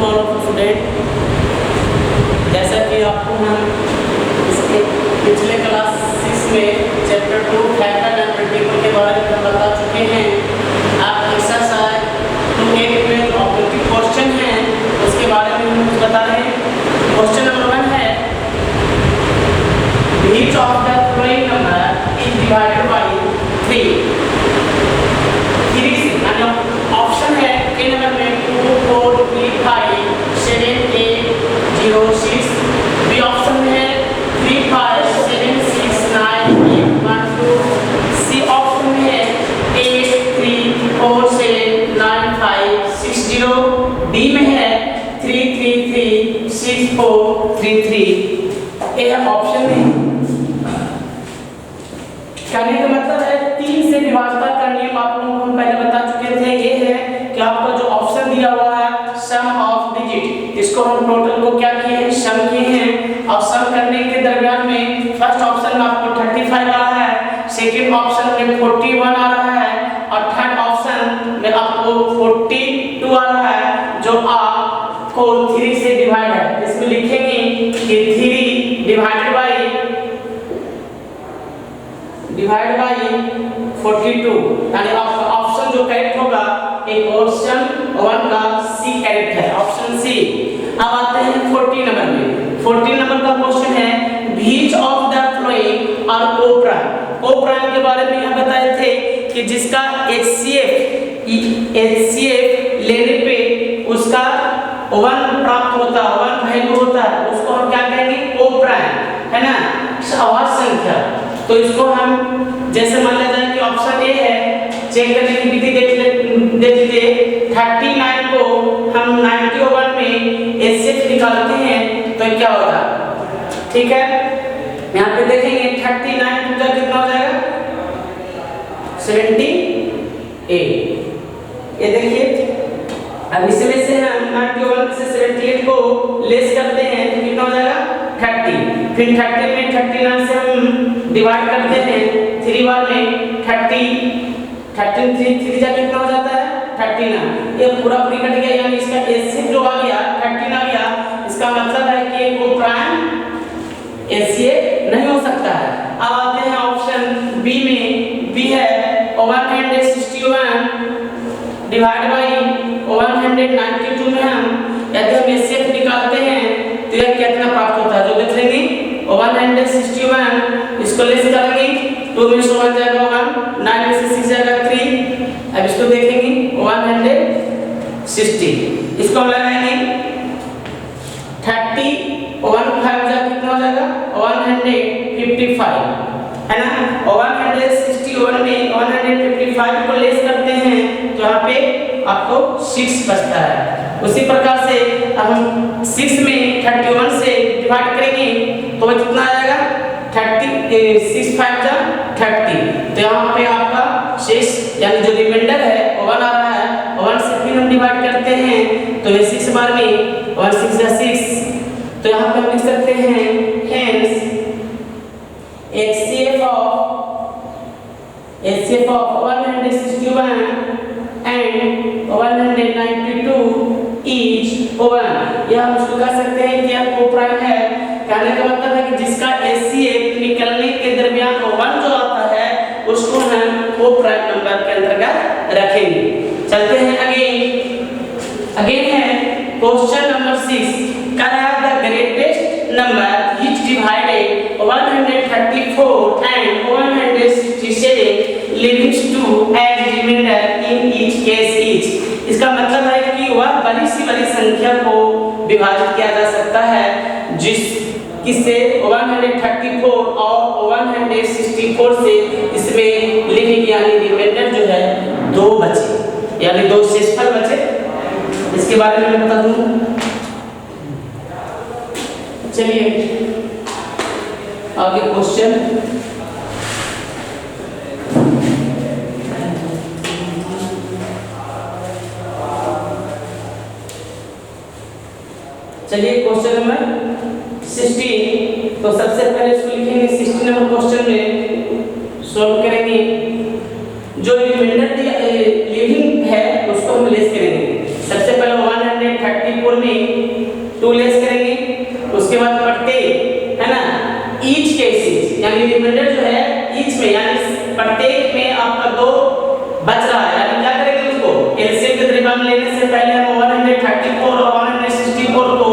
All of student, जैसा कि आपको हम इसके पिछले क्लासेस में चैप्टर 2 फैक्टर एंड मल्टीपल के बारे में बता चुके हैं। आप एक्सरसाइज 2.8 में ऑब्जेक्टिव क्वेश्चन है उसके बारे में हम कुछ बता रहे हैं। क्वेश्चन नंबर 1 है each of the following number is divided by 3 से ऑप्शन है ए नंबर में 2 4 3 5 7 8 0 6, बी ऑप्शन में है 3 5 7 6 9 8 1 2, सी ऑप्शन में है 8 3 4 7 9 5 6 0, डी में है 3 3 3 6 4 3 3। ये ऑप्शन में कहने का मतलब है 3 से विभाजन का नियम आप लोगों को हम पहले बता चुके थे। ये है कि आपका जो ऑप्शन दिया हुआ है सम ऑफ डिजिट, इसको हम टोटल को क्या किए हैं, सम किए हैं। और सम करने के दरमियान में फर्स्ट ऑप्शन में आपको 35 आ रहा है, सेकंड ऑप्शन में 41 आ रहा है और थर्ड ऑप्शन में आपको 42 आ रहा है, जो आपको 3 से डिवाइड है। इसमें लिखेंगे कि 3 डिवाइडेड बाय 42, यानी आपका ऑप्शन जो करेक्ट होगा एक ऑप्शन 1 का सी करेक्ट है, ऑप्शन सी। अब आते हैं 14 नंबर में। 14 नंबर का क्वेश्चन है which of the following are coprime. Coprime के बारे में हम बताए थे कि जिसका HCF लेने पे उसका 1 प्राप्त होता है, 1 वैल्यू होता है, उसको हम क्या कहेंगे, कोप्राइम, है ना, अभाज्य संख्या। तो इसको हम जैसे मान लेते हैं कि ऑप्शन ए है, चेक करने की विधि देख लीजिए। 39 को हम 91 में HCF निकालते हैं तो क्या होगा, ठीक है। यहाँ पे देखेंगे 39 का कितना हो जाएगा, 78। ये देखिए अब इसमें से हम 91 से 78 को लेस करते हैं तो कितना हो जाएगा 30। फिर 30 में 39 से हम डिवाइड करते हैं 3 बार में 13 3 जा कितना हो जाता है 39। ये पूरा पूरी कट गया, यानी इसका HCF जो आ गया 13 आ गया। इसका मतलब है कि कोप्राइम HCF नहीं हो सकता है। अब आते हैं ऑप्शन बी में, बी है 161 डिवाइड बाय 192 में हम यदि हम HCF निकालते हैं तो यह कितना प्राप्त होता है, जो देख लेंगे 161 इसको लेस करेंगे 2 में से 1 जाएगा 1, 9 में से 6 जाएगा 3। अब इसको देखेंगे 160, इसको हम लगाएंगे 30 1 5 जा कितना हो जाएगा 155, है ना। 161 में 155 को लेस करते हैं तो यहाँ पे आपको 6 बचता है। उसी प्रकार से अब हम 6 में 31 से डिवाइड करेंगे तो वह कितना आ जाएगा 6 5 जा 30। तो यहाँ पे आपका शेष यानी जो रिमाइंडर है 1 आ रहा है, 1 से फिर हम डिवाइड करते हैं तो ये 6 बार में 1 6 जा 6। तो यहाँ पे हम लिख सकते हैं hence HCF of 161 and 192 is 1। यह हम उसको कह सकते हैं कि यह कोप्राइम है। कहने का मतलब है कि जिसका HCF निकलने के दरमियान 1 जो आता है उसको हम कोप्राइम नंबर के अंतर्गत रखेंगे। चलते हैं अगेन है question number 6, correct the greatest number which divided 134 and 167 leaves to as remainder in each case each। इसका मतलब है कि वह बड़ी सी बड़ी संख्या को विभाजित किया जा सकता है किससे 134 और 164 से, इसमें लिविंग यानी रिमाइंडर जो है 2 बचे, यानी 2 शेषफल बचे। इसके बारे में मैं बता दूं, चलिए आगे क्वेश्चन। चलिए क्वेश्चन नंबर 16। तो सबसे पहले इसको लिखेंगे 16 नंबर क्वेश्चन में सॉल्व करेंगे। जो रिमाइंडर लिविंग है उसको हम लेस करेंगे। सबसे पहले 134 में लेने से पहले हम 134 और 164 को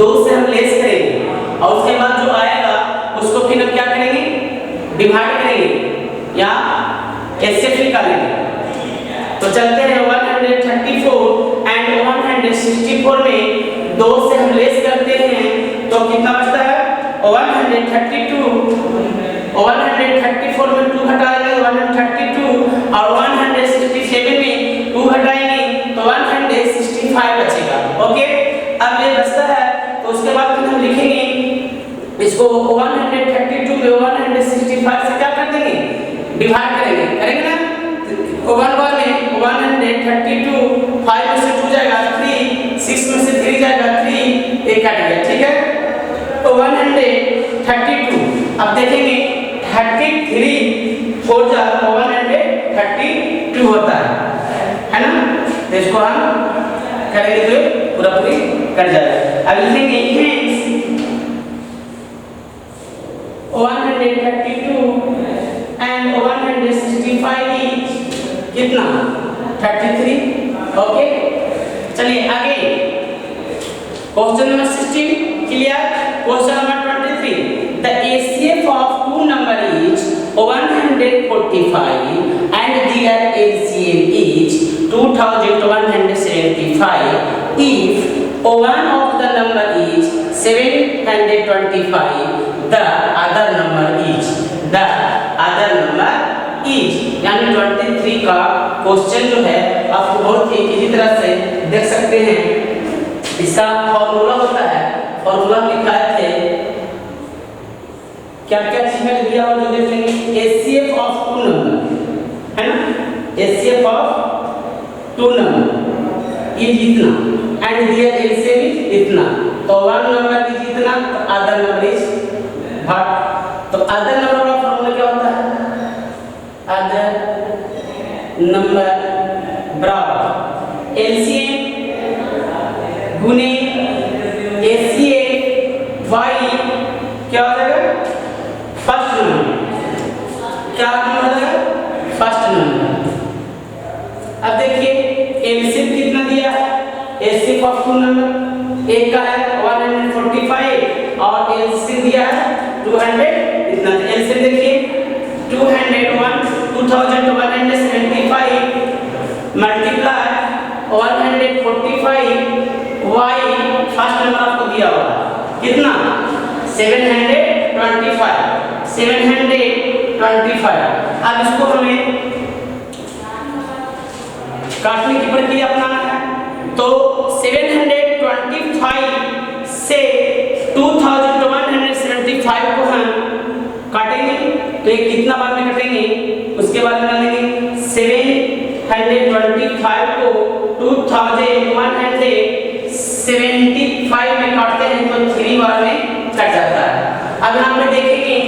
2 से हम लेस करेंगे और उसके बाद जो आएगा उसको फिर हम क्या करेंगे, डिवाइड करेंगे या एचसीएफ निकालेंगे। तो चलते हैं 134 एंड 164 में 2 से हम लेस करते हैं तो कितना बचता है 132। 134 में 2 हटाएंगे 132 और 167 में 2 हटाएंगे तो 165 बचेगा। ओके, अब ये बचता है तो उसके बाद फिर हम लिखेंगे इसको 132 में 165 से क्या कर देंगे, डिवाइड करेंगे ना। 1 बार में 132 5 में से 2 जाएगा 3, 6 में से 3 जाएगा 3, एक कट गया, ठीक है। तो 132 अब देखेंगे 33 4 जा 132 होता है ना। तो इसको हम करेंगे तो पूरा पूरी कर जाएगा। अब लिखेंगे 132 एंड 165 इज कितना 33। ओके, चलिए आगे question number 16 clear. Question number 23 the HCF of two number is 145 and their LCM is 2175 if one of the number is 725 the other number is यानी 23 का क्वेश्चन जो है आपको बहुत ही इसी तरह से देख सकते हैं। इसका फॉर्मूला होता है, फॉर्मूला लिखा है क्या क्या चीज दिया और जो देख लेंगे एचसीएफ ऑफ टू नंबर है ना, HCF of two number is इतना एंड दियर एलसीएम इज इतना। तो वन नंबर इज इतना तो अदर नंबर इज भाग। तो अदर नंबर का फॉर्मूला क्या होता है, अदर नंबर बराबर एलसीएम गुने एचसीएफ वाई क्या हो जाएगा फर्स्ट नंबर, क्या नंबर हो जाएगा फर्स्ट नंबर। अब देखिए एलसीएम कितना दिया है, एचसीएफ ऑफ टू नंबर एक का है 145 और एलसीएम दिया है 200 इतना। एलसीएम देखिए 201 2175 मल्टीप्लाई 145 y फर्स्ट नंबर आपको दिया हुआ है कितना 725। अब इसको हमें काटने की प्रक्रिया अपनाना है। तो 725 से 2175 को हम काटेंगे तो ये कितना बार में कटेंगे उसके बाद में लेंगे 725 को 2175 में काटते हैं तो 3 बार में कट जाता है। अब यहाँ पे देखेंगे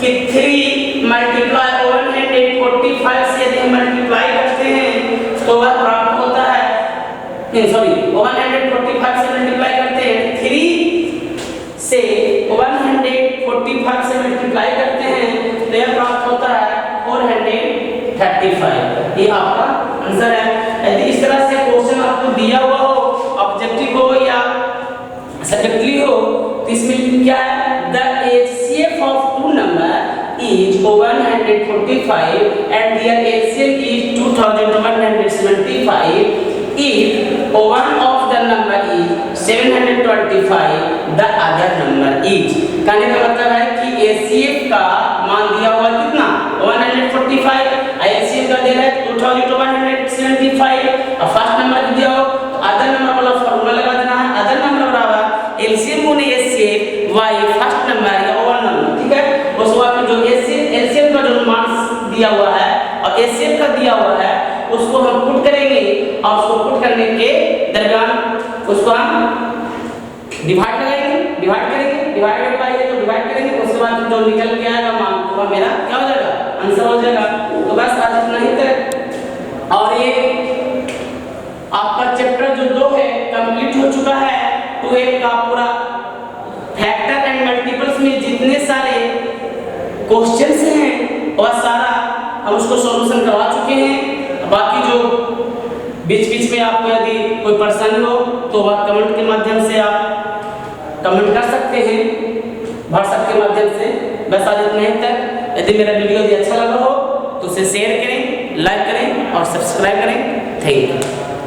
कि 3 मल्टीप्लाई 145 से यदि हम मल्टीप्लाई करते हैं तो वह प्राप्त होता है, सॉरी 145 से मल्टीप्लाई करते हैं 3 से 145 से मल्टीप्लाई करते हैं तो यह प्राप्त होता है 435। ये आपका आंसर है। यदि इस तरह से क्वेश्चन आपको दिया हुआ हो, ऑब्जेक्टिव हो या सब्जेक्टिव हो, तो इसमें क्या है the HCF of two number is 145 and their LCM is 2175 if one of the number is 725 the other number is। कहने का मतलब है कि LCM का मान दिया हुआ कितना 145, LCM का दे रहा है 2175 और फर्स्ट नंबर दिया हो तो अदर नंबर वाला फार्मूला लगा देना है। अदर नंबर बराबर LCM गुने HCF y फर्स्ट नंबर या ओवन नंबर, ठीक है। उस बाद जो LCM का जो मान दिया हुआ है और HCF का दिया हुआ है उसको हम पुट करेंगे और उसको पुट करने के दरमियान उसको हम डिवाइड करेंगे तो डिवाइड करेंगे उसके बाद जो निकल के आएगा मान वो मेरा क्या हो जाएगा आंसर हो जाएगा। तो बस आज इतना ही तक। और ये आपका चैप्टर जो 2 है कंप्लीट हो चुका है। 2 का पूरा फैक्टर एंड मल्टीपल्स में जितने सारे क्वेश्चंस हैं वह सारा हम उसको सॉल्यूशन करवा चुके हैं। बाकी जो बीच बीच में आपको यदि कोई परेशानी हो तो वह कमेंट के माध्यम से आप कमेंट कर सकते हैं व्हाट्सएप के माध्यम से। बस आज इतना ही तक। यदि मेरा वीडियो यदि अच्छा लगा हो तो उसे शेयर करें, लाइक करें और सब्सक्राइब करें। Thank you.